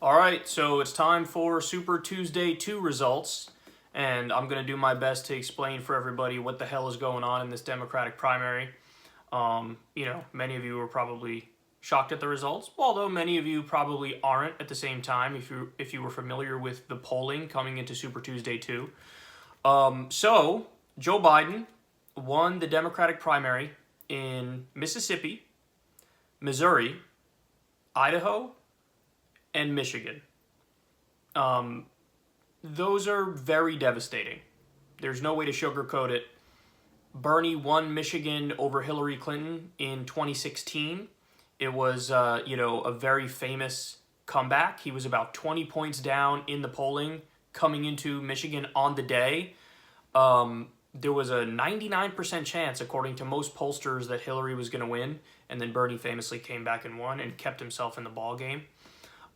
All right, so it's time for Super Tuesday 2 results, and I'm going to do my best to explain for everybody what the hell is going on in this Democratic primary. Many of you are probably shocked at the results, although many of you probably aren't at the same time if you were familiar with the polling coming into Super Tuesday 2. So, Joe Biden won the Democratic primary in Mississippi, Missouri, Idaho, and Michigan. Those are very devastating. There's no way to sugarcoat it. Bernie won Michigan over Hillary Clinton in 2016. It was, a very famous comeback. He was about 20 points down in the polling coming into Michigan on the day. There was a 99% chance, according to most pollsters, that Hillary was going to win, and then Bernie famously came back and won and kept himself in the ball game.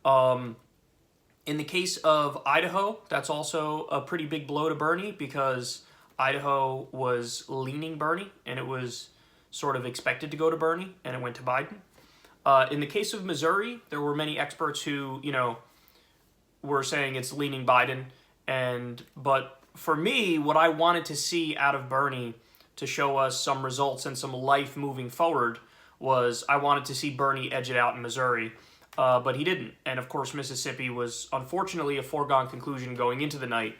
In the case of Idaho, that's also a pretty big blow to Bernie because Idaho was leaning Bernie and it was sort of expected to go to Bernie and it went to Biden. In the case of Missouri, there were many experts who, were saying it's leaning Biden. But for me, what I wanted to see out of Bernie to show us some results and some life moving forward was I wanted to see Bernie edge it out in Missouri. But he didn't. And of course, Mississippi was unfortunately a foregone conclusion going into the night.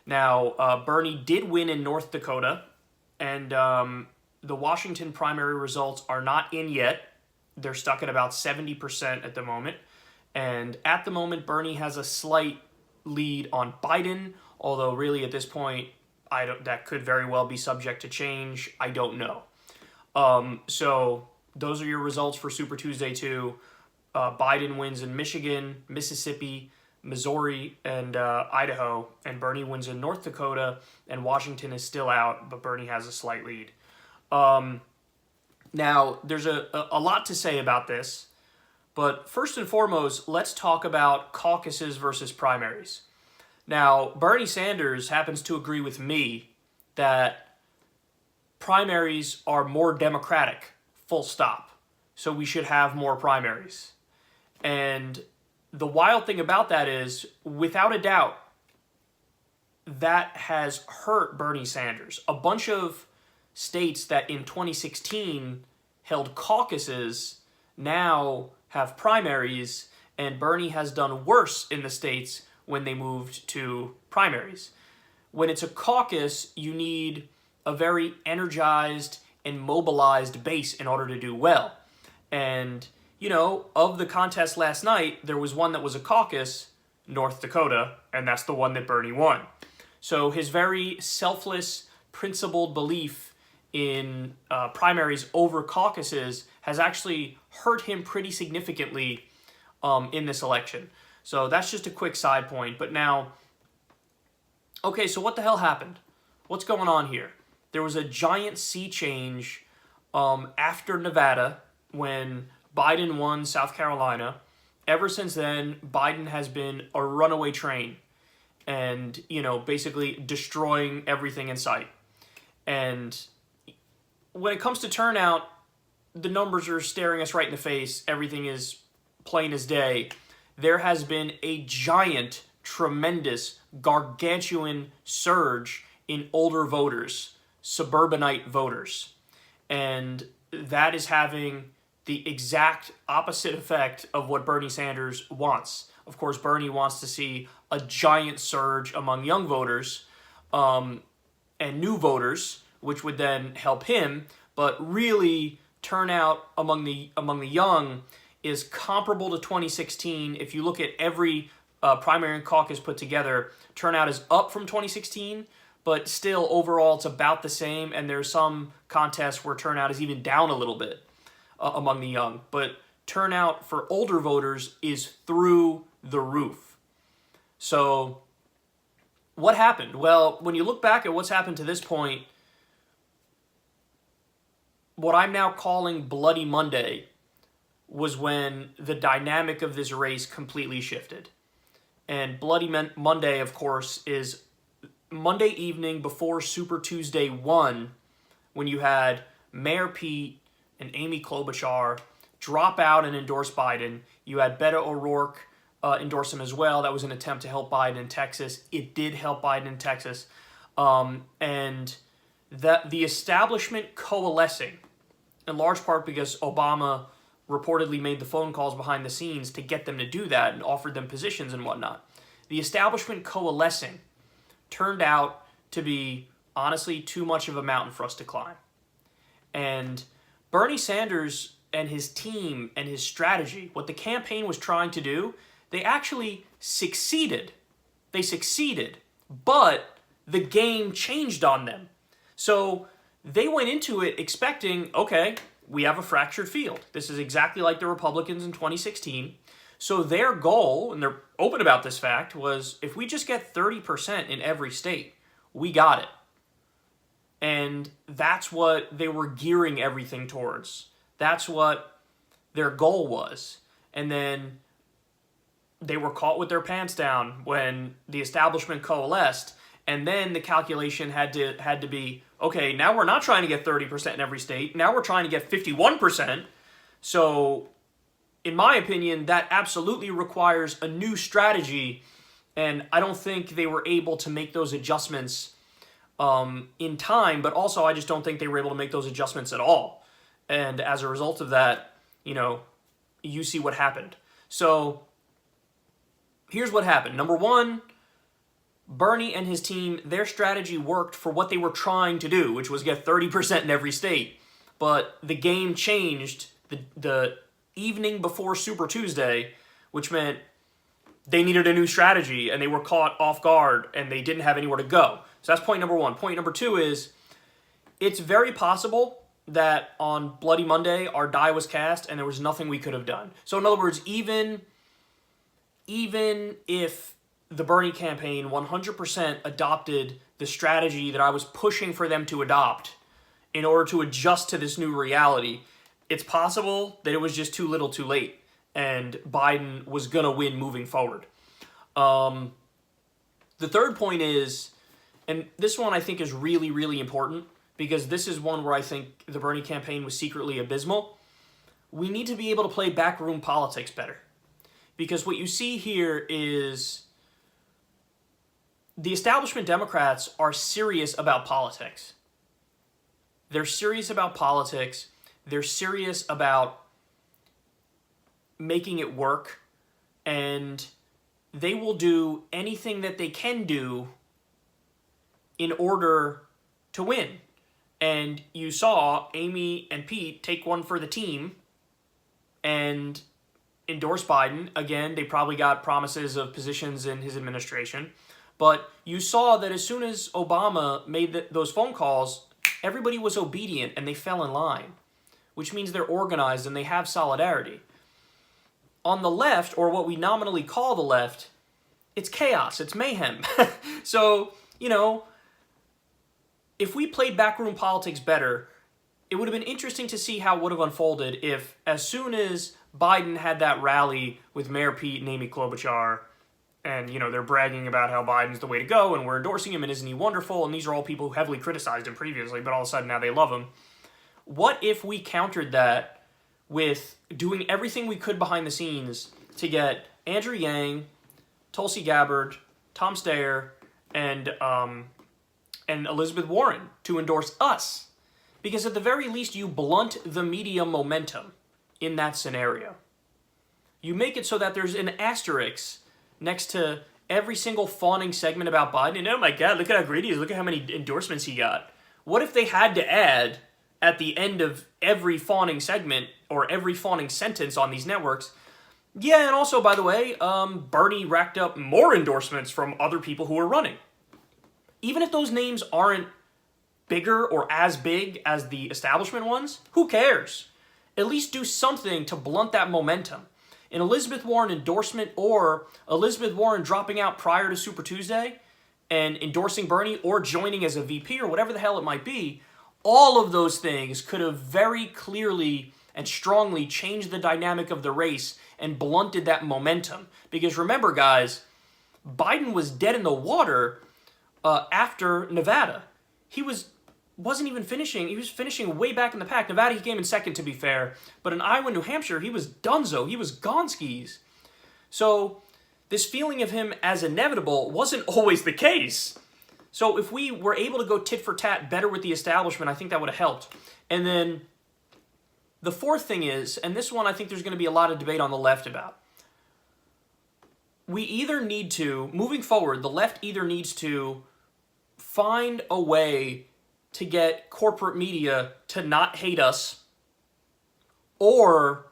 Now, Bernie did win in North Dakota, and the Washington primary results are not in yet. They're stuck at about 70% at the moment. And at the moment, Bernie has a slight lead on Biden, although really at this point, that could very well be subject to change. I don't know. So those are your results for Super Tuesday 2. Biden wins in Michigan, Mississippi, Missouri, and Idaho, and Bernie wins in North Dakota, and Washington is still out, but Bernie has a slight lead. Now, there's a lot to say about this, but first and foremost, let's talk about caucuses versus primaries. Now, Bernie Sanders happens to agree with me that primaries are more democratic, full stop. So we should have more primaries. And the wild thing about that is, without a doubt, that has hurt Bernie Sanders. A bunch of states that in 2016 held caucuses now have primaries, and Bernie has done worse in the states when they moved to primaries. When it's a caucus, you need a very energized and mobilized base in order to do well. And of the contest last night, there was one that was a caucus, North Dakota, and that's the one that Bernie won. So his very selfless, principled belief in primaries over caucuses has actually hurt him pretty significantly in this election. So that's just a quick side point. But now, okay, so what the hell happened? What's going on here? There was a giant sea change after Nevada when Biden won South Carolina. Ever since then, Biden has been a runaway train and, basically destroying everything in sight. And when it comes to turnout, the numbers are staring us right in the face. Everything is plain as day. There has been a giant, tremendous, gargantuan surge in older voters, suburbanite voters. And that is having the exact opposite effect of what Bernie Sanders wants. Of course, Bernie wants to see a giant surge among young voters and new voters, which would then help him. But really, turnout among the young is comparable to 2016. If you look at every primary and caucus put together, turnout is up from 2016, but still overall it's about the same. And there's some contests where turnout is even down a little bit among the young. But turnout for older voters is through the roof. So what happened? Well, when you look back at what's happened to this point, what I'm now calling Bloody Monday was when the dynamic of this race completely shifted. And Bloody Monday, of course, is Monday evening before Super Tuesday 1, when you had Mayor Pete and Amy Klobuchar drop out and endorse Biden. You had Beto O'Rourke endorse him as well. That was an attempt to help Biden in Texas. It did help Biden in Texas. And that the establishment coalescing, in large part because Obama reportedly made the phone calls behind the scenes to get them to do that and offered them positions and whatnot. The establishment coalescing turned out to be, honestly, too much of a mountain for us to climb. And Bernie Sanders and his team and his strategy, what the campaign was trying to do, they actually succeeded. They succeeded, but the game changed on them. So they went into it expecting, okay, we have a fractured field. This is exactly like the Republicans in 2016. So their goal, and they're open about this fact, was if we just get 30% in every state, we got it. And that's what they were gearing everything towards. That's what their goal was. And then they were caught with their pants down when the establishment coalesced. And then the calculation had to be, okay, now we're not trying to get 30% in every state. Now we're trying to get 51%. So, in my opinion, that absolutely requires a new strategy. And I don't think they were able to make those adjustments in time. But also, I just don't think they were able to make those adjustments at all. And as a result of that, you see what happened. So, here's what happened. Number one, Bernie and his team, their strategy worked for what they were trying to do, which was get 30% in every state. But the game changed the evening before Super Tuesday, which meant they needed a new strategy, and they were caught off guard, and they didn't have anywhere to go. So that's point number one. Point number two is, it's very possible that on Bloody Monday, our die was cast, and there was nothing we could have done. So in other words, even if the Bernie campaign 100% adopted the strategy that I was pushing for them to adopt in order to adjust to this new reality, it's possible that it was just too little too late and Biden was going to win moving forward. The third point is, and this one I think is really, really important because this is one where I think the Bernie campaign was secretly abysmal. We need to be able to play backroom politics better. Because what you see here is the establishment Democrats are serious about politics. They're serious about politics. They're serious about making it work. And they will do anything that they can do in order to win. And you saw Amy and Pete take one for the team and endorse Biden. Again, they probably got promises of positions in his administration. But you saw that as soon as Obama made those phone calls, everybody was obedient and they fell in line, which means they're organized and they have solidarity. On the left, or what we nominally call the left, it's chaos, it's mayhem. So, if we played backroom politics better, it would have been interesting to see how it would have unfolded if, as soon as Biden had that rally with Mayor Pete and Amy Klobuchar, and, they're bragging about how Biden's the way to go, and we're endorsing him, and isn't he wonderful, and these are all people who heavily criticized him previously, but all of a sudden now they love him. What if we countered that with doing everything we could behind the scenes to get Andrew Yang, Tulsi Gabbard, Tom Steyer, and Elizabeth Warren to endorse us? Because at the very least, you blunt the media momentum in that scenario. You make it so that there's an asterisk next to every single fawning segment about Biden. And oh my God, look at how great he is. Look at how many endorsements he got. What if they had to add at the end of every fawning segment or every fawning sentence on these networks, yeah, and also, by the way, Bernie racked up more endorsements from other people who are running. Even if those names aren't bigger or as big as the establishment ones, who cares? At least do something to blunt that momentum. An Elizabeth Warren endorsement or Elizabeth Warren dropping out prior to Super Tuesday and endorsing Bernie or joining as a VP or whatever the hell it might be, all of those things could have very clearly and strongly changed the dynamic of the race and blunted that momentum. Because remember, guys, Biden was dead in the water after Nevada. He wasn't even finishing. He was finishing way back in the pack. Nevada, he came in second, to be fair. But in Iowa and New Hampshire, he was donezo. He was gone skis. So this feeling of him as inevitable wasn't always the case. So if we were able to go tit for tat better with the establishment, I think that would have helped. And then the fourth thing is, and this one I think there's going to be a lot of debate on the left about, we either need to, moving forward, the left either needs to find a way to get corporate media to not hate us, or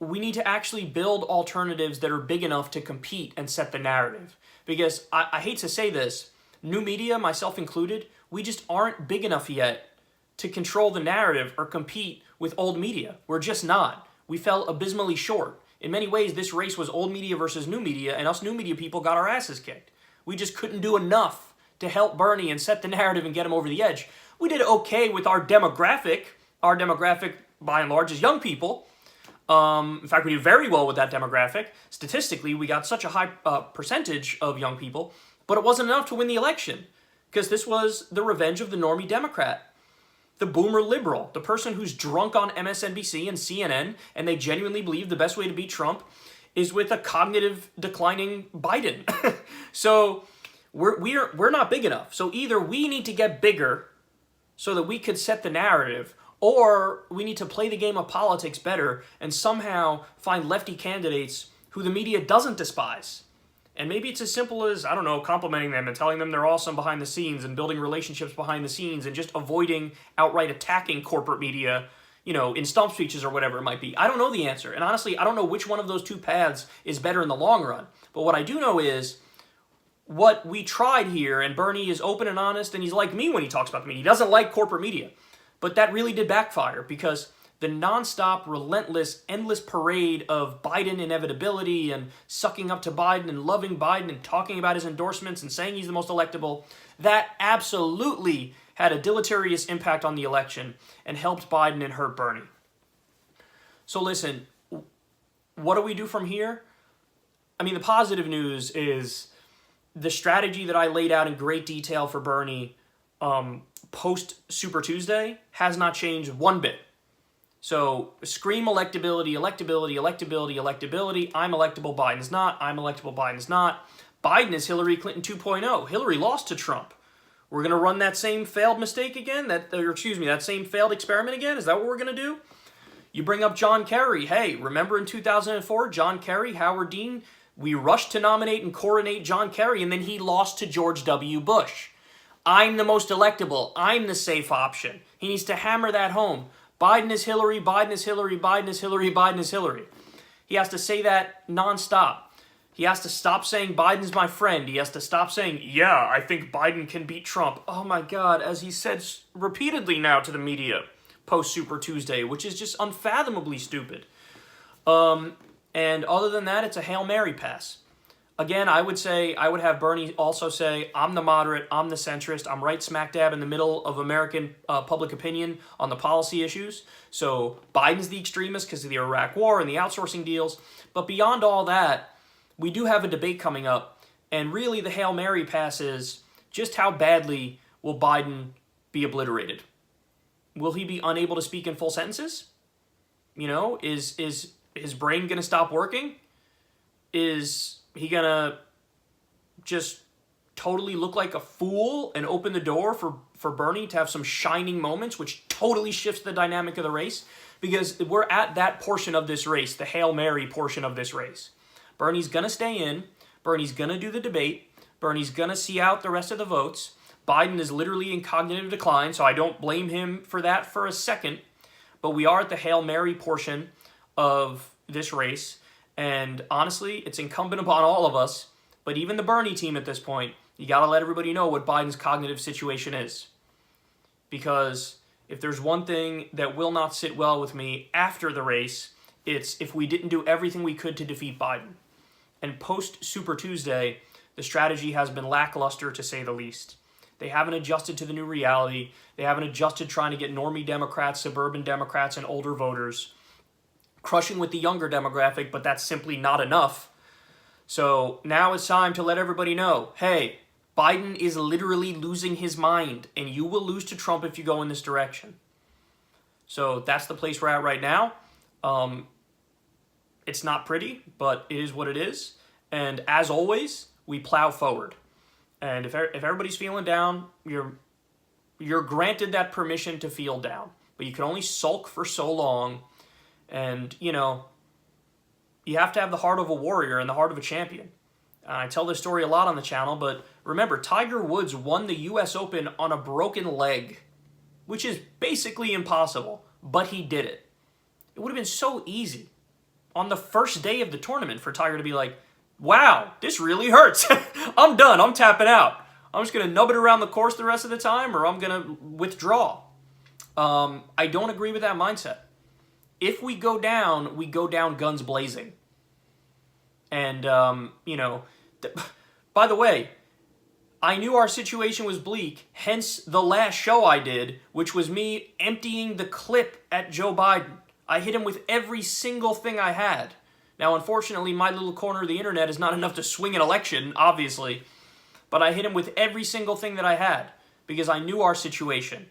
we need to actually build alternatives that are big enough to compete and set the narrative. Because I hate to say this, new media, myself included, we just aren't big enough yet to control the narrative or compete with old media. We're just not. We fell abysmally short. In many ways, this race was old media versus new media, and us new media people got our asses kicked. We just couldn't do enough to help Bernie and set the narrative and get him over the edge. We did okay with our demographic. Our demographic, by and large, is young people. In fact, we did very well with that demographic. Statistically, we got such a high percentage of young people, but it wasn't enough to win the election, because this was the revenge of the normie Democrat. The boomer liberal, the person who's drunk on MSNBC and CNN, and they genuinely believe the best way to beat Trump is with a cognitive declining Biden. So we're not big enough. So either we need to get bigger so that we could set the narrative, or we need to play the game of politics better and somehow find lefty candidates who the media doesn't despise. And maybe it's as simple as, I don't know, complimenting them and telling them they're awesome behind the scenes and building relationships behind the scenes and just avoiding outright attacking corporate media, in stump speeches or whatever it might be. I don't know the answer. And honestly, I don't know which one of those two paths is better in the long run. But what I do know is what we tried here, and Bernie is open and honest, and he's like me when he talks about the media. He doesn't like corporate media. But that really did backfire, because the nonstop, relentless, endless parade of Biden inevitability and sucking up to Biden and loving Biden and talking about his endorsements and saying he's the most electable, that absolutely had a deleterious impact on the election and helped Biden and hurt Bernie. So listen, what do we do from here? I mean, the positive news is the strategy that I laid out in great detail for Bernie post Super Tuesday has not changed one bit. So scream electability, electability, electability, electability. I'm electable, Biden's not. I'm electable, Biden's not. Biden is Hillary Clinton 2.0. Hillary lost to Trump. We're going to run that same failed mistake again? That same failed experiment again? Is that what we're going to do? You bring up John Kerry. Hey, remember in 2004, John Kerry, Howard Dean? We rushed to nominate and coronate John Kerry, and then he lost to George W. Bush. I'm the most electable. I'm the safe option. He needs to hammer that home. Biden is Hillary, Biden is Hillary, Biden is Hillary, Biden is Hillary. He has to say that nonstop. He has to stop saying Biden's my friend. He has to stop saying, yeah, I think Biden can beat Trump. Oh my God, as he said repeatedly now to the media post Super Tuesday, which is just unfathomably stupid. And other than that, it's a Hail Mary pass. Again, I would have Bernie also say, I'm the moderate, I'm the centrist, I'm right smack dab in the middle of American public opinion on the policy issues. So Biden's the extremist because of the Iraq war and the outsourcing deals. But beyond all that, we do have a debate coming up. And really the Hail Mary pass is just how badly will Biden be obliterated? Will he be unable to speak in full sentences? Is his brain going to stop working? Is he going to just totally look like a fool and open the door for Bernie to have some shining moments, which totally shifts the dynamic of the race? Because we're at that portion of this race, the Hail Mary portion of this race. Bernie's going to stay in. Bernie's going to do the debate. Bernie's going to see out the rest of the votes. Biden is literally in cognitive decline, so I don't blame him for that for a second. But we are at the Hail Mary portion of this race. And honestly, it's incumbent upon all of us, but even the Bernie team at this point, you got to let everybody know what Biden's cognitive situation is. Because if there's one thing that will not sit well with me after the race, it's if we didn't do everything we could to defeat Biden. And post Super Tuesday, the strategy has been lackluster to say the least. They haven't adjusted to the new reality. They haven't adjusted trying to get normie Democrats, suburban Democrats, and older voters. Crushing with the younger demographic, but that's simply not enough. So now it's time to let everybody know, hey, Biden is literally losing his mind, and you will lose to Trump if you go in this direction. So that's the place we're at right now. It's not pretty, but it is what it is. And as always, we plow forward. And if everybody's feeling down, you're granted that permission to feel down. But you can only sulk for so long. And, you have to have the heart of a warrior and the heart of a champion. I tell this story a lot on the channel, but remember, Tiger Woods won the U.S. Open on a broken leg, which is basically impossible, but he did it. It would have been so easy on the first day of the tournament for Tiger to be like, wow, this really hurts. I'm done. I'm tapping out. I'm just going to nub it around the course the rest of the time, or I'm going to withdraw. I don't agree with that mindset. If we go down guns blazing. And, by the way, I knew our situation was bleak, hence the last show I did, which was me emptying the clip at Joe Biden. I hit him with every single thing I had. Now, unfortunately, my little corner of the internet is not enough to swing an election, obviously, but I hit him with every single thing that I had because I knew our situation,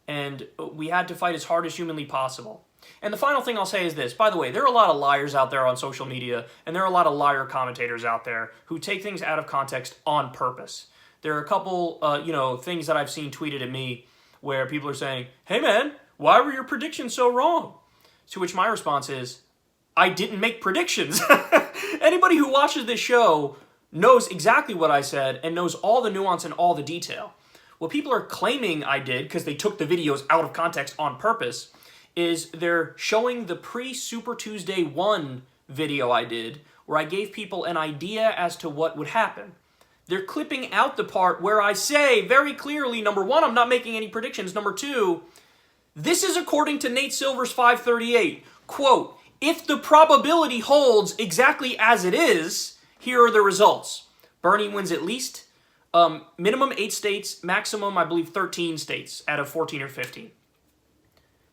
and we had to fight as hard as humanly possible. And the final thing I'll say is this. By the way, there are a lot of liars out there on social media, and there are a lot of liar commentators out there who take things out of context on purpose. There are a couple, things that I've seen tweeted at me where people are saying, hey man, why were your predictions so wrong? To which my response is, I didn't make predictions. Anybody who watches this show knows exactly what I said and knows all the nuance and all the detail. What people are claiming I did, because they took the videos out of context on purpose, is they're showing the pre-Super Tuesday 1 video I did, where I gave people an idea as to what would happen. They're clipping out the part where I say very clearly, number one, I'm not making any predictions. Number two, this is according to Nate Silver's 538. Quote, if the probability holds exactly as it is, here are the results. Bernie wins at least minimum 8 states, maximum, I believe, 13 states out of 14 or 15.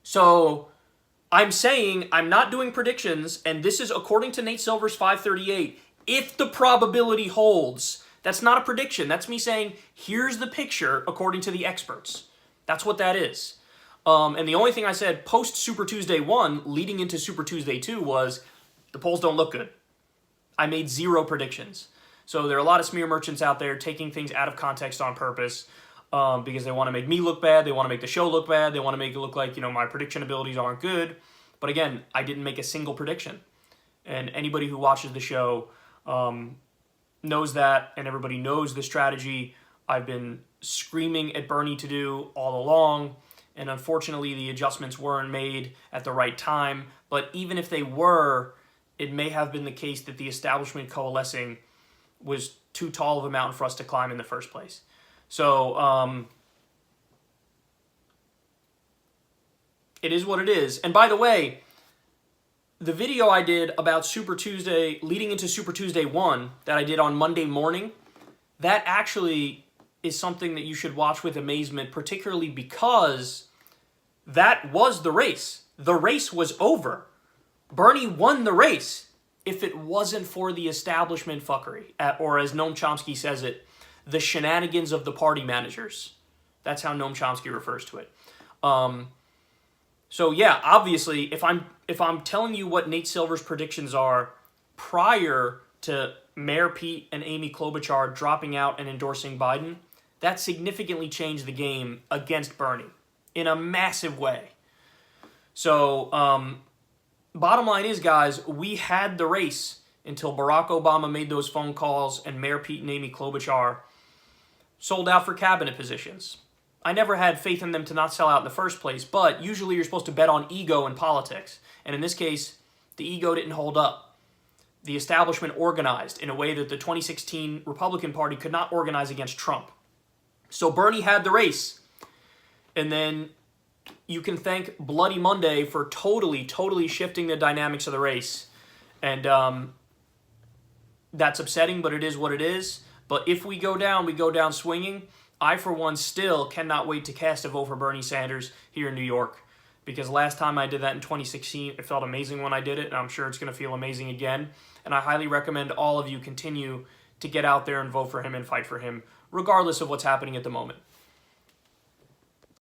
So I'm saying I'm not doing predictions, and this is according to Nate Silver's 538. If the probability holds, that's not a prediction. That's me saying, here's the picture according to the experts. That's what that is. And the only thing I said post Super Tuesday 1 leading into Super Tuesday 2 was the polls don't look good. I made 0 predictions. So there are a lot of smear merchants out there taking things out of context on purpose. Because they want to make me look bad, they want to make the show look bad, they want to make it look like, my prediction abilities aren't good. But again, I didn't make a single prediction. And anybody who watches the show knows that, and everybody knows the strategy I've been screaming at Bernie to do all along. And unfortunately, the adjustments weren't made at the right time. But even if they were, it may have been the case that the establishment coalescing was too tall of a mountain for us to climb in the first place. So, it is what it is. And by the way, the video I did about Super Tuesday, leading into Super Tuesday 1, that I did on Monday morning, that actually is something that you should watch with amazement, particularly because that was the race. The race was over. Bernie won the race if it wasn't for the establishment fuckery, or as Noam Chomsky says it, the shenanigans of the party managers. That's how Noam Chomsky refers to it. So yeah, obviously, if I'm telling you what Nate Silver's predictions are prior to Mayor Pete and Amy Klobuchar dropping out and endorsing Biden, that significantly changed the game against Bernie in a massive way. So, bottom line is, guys, we had the race until Barack Obama made those phone calls and Mayor Pete and Amy Klobuchar sold out for cabinet positions. I never had faith in them to not sell out in the first place, but usually you're supposed to bet on ego in politics. And in this case, the ego didn't hold up. The establishment organized in a way that the 2016 Republican Party could not organize against Trump. So Bernie had the race. And then you can thank Bloody Monday for totally shifting the dynamics of the race. And that's upsetting, but it is what it is. But if we go down swinging. I, for one, still cannot wait to cast a vote for Bernie Sanders here in New York. Because last time I did that in 2016, it felt amazing when I did it, and I'm sure it's going to feel amazing again. And I highly recommend all of you continue to get out there and vote for him and fight for him, regardless of what's happening at the moment.